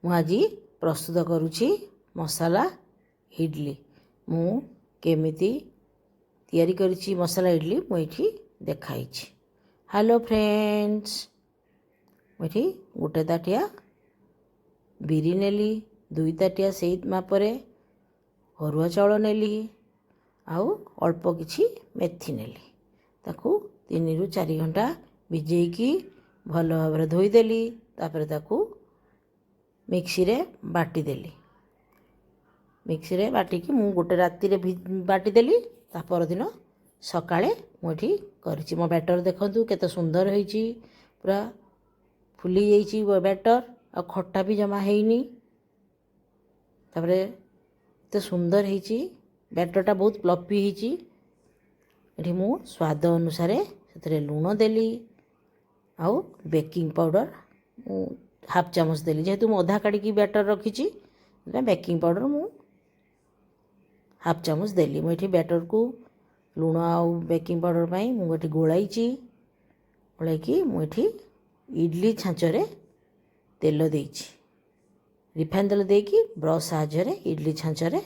आज प्रस्तुत करुछि मसाला इडली। मु केमिति तैयारी करिछि मसाला इडली मुझे देखाई। हेलो फ्रेंड्स, मुझे गोटे ताटिया बिरी नेली, 2 ताटिया से मापरे अरुआ चाउल नेली, आउ अल्प किछि मेथी नेली। ताकू 3 ରୁ 4 घंटा भिजेकी भल भाव धोईदेली। तापर ताकू मिक्सी रे बाटी देली। मिक्सी रे बाटिकी मु गोटे राति रे बाटी देली। ता पर दिन सकाळे मुठी करिछि। मो बैटर देखंतु केते सुंदर होईछि, पूरा फुली जाईछि बैटर, आ खट्टा भी जमा हेइनी। तापरे ते सुंदर होईछि, बैटरटा बहुत फ्लफी होईछि। एठी मु स्वाद अनुसार सेतरे लूण देली, आउ बेकिंग पाउडर हाफ चामच देली। जेहेतु मु अधा काढ़ी बैटर रखी, बेकिंग पाउडर मु हाफ चामच देली। मुझे बैटर को लूण आउ बेकिंग पाउडर पाई मुझे गोलाई मुझे इडली छाँचरे तेल देइछि। रिफाइन तेल देकी ब्रश साहाय्य इडली छाँचरे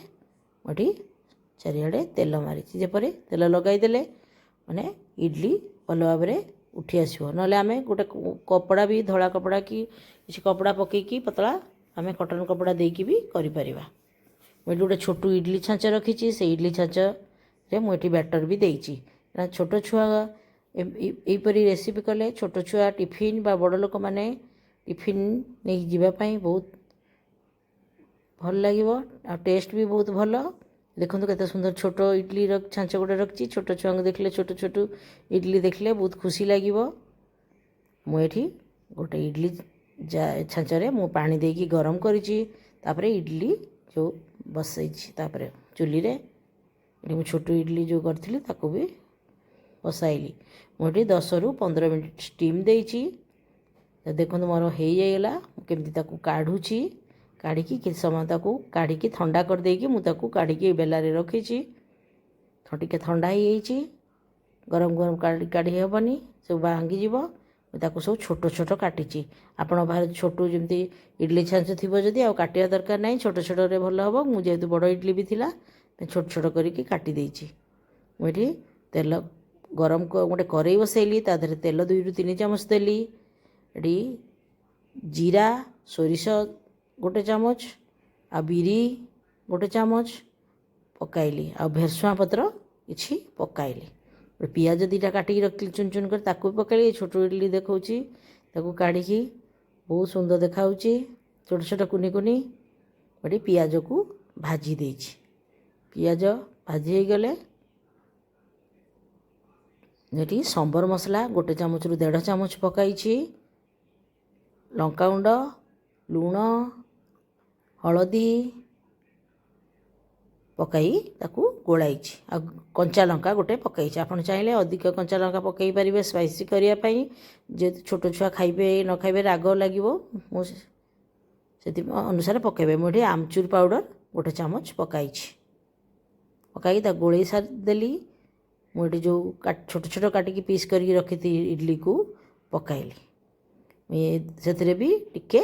मुझे चारिआडे तेल मारी। जेपरी तेल लगईदेले माने इडली भल भाव उठी आसो। ना आम गोटे कपड़ा भी धड़ा कपड़ा कि किसी कपड़ा पकईकी पतला आम कटन कपड़ा देकी भी करें। मुझे गोटे छोटू इडली छाँच रखी, से इडली छाँच मुझे बैटर भी देइछि। छोट छुआ यहीपरी रेसिपी कले छोट छुआ टिफिन बा बड़ लोक मैंने टिफिन नहीं जावाई बहुत भल लगे। आ टेस्ट भी बहुत भल। देखो केते सुंदर छोट इडली छाँच गोटे रखी। छोट छुआ देखले छोट छोट इडली देखले बहुत खुशी लगे। मुझे गोटे इडली छाँचरे मु पानी देकी गरम करिछि। तापरे इडली जो बसई चुली रे मु छोट इडली जो करथिली ताको भी बसाइली। मुझे 10 ରୁ 15 मिनट स्टीम देइछि। देखो मोर हो जाइगला। केमती ताको काढ़ुछि, काढ़िकी कि समय ताको काढ़िकी ठंडा कर देकी मु ताको काढ़िकी बेलारे रखिछि। टिके ठंडा हो जाइछि, गरम गरम काढ़ी हेबनी, सब भांगी जीव। ताको सब छोट छोट काटिछि। आपण बाहर छोट जमती इडली छाँच थी जदि आ काटिया दरकार नहीं, छोट छोट रे भल हम। मुझे जेहेतु बड़ इडली भी थिला छोट छोट करिकी काटी देइछि। मुझे तेल गरम गोटे करेई बसैली, ता देहरे तेल 2 ରୁ 3 चामच देली। एटी जीरा सोरिष गोटे चामच, आ बिरी गोटे चामच पकाइली, आ भेरसुआ पत्र किछि पकाइली। पियाज 2टा काटिकी रखी चुन चुन कर ताकू पकाइली। छोट इडली देखौछि ताकू काढ़िकी बहुत सुंदर देखाउछि, छोट छोट कुनी कुनी। गोटे पियाज को भाजी देइछि। पियाज भाजी हो गले ये सांबर मसला गोटे चामच रु 1.5 चामच पकाइछि। लंका गुंड, लूण, हलदी पकाई ताकू गोलाई। आ कंचा लंका गोटे पकई। आपन चाहिए अधिक कंचा लंका पकई पारे स्पाइसी करने। जे छोट छुआ खाइबे न खाइबे राग लगे से अनुसार पकेबे। मुझे आमचूर पाउडर गोटे चामच पकाई। पकाई गोले सारी मुझे जो छोट छोट काटिकी पीस करके रखी थी इडली को पकाइली। से भी टिके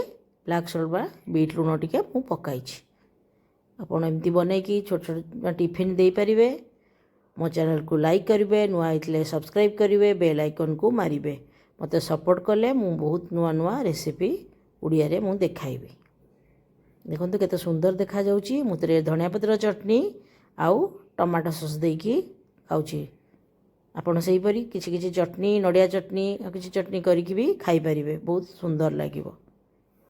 ब्लैक सॉल्ट बा बीट लूण टिके मु पकाई। आपड़ एमती बनईकी छोट छोट टिफिन दे पारिबे। मो चैनल को लाइक करेंगे, नुआ होइतले सब्सक्राइब करेंगे, बेल आइकन को मारिबे। मते सपोर्ट कले मु बहुत नुआ नुआ रेसिपी उड़िया रे मु देखाइबी। देखंतु केते सुंदर देखा जाउची। मुतरे धनिया पत्र चटनी आउ टमाटो सॉस देकी खाउची। आपण सही परी किछि किछि चटनी, नडिया चटनी आ किछि चटनी करिकि भी खाई परिबे, बहुत सुंदर लागिबो।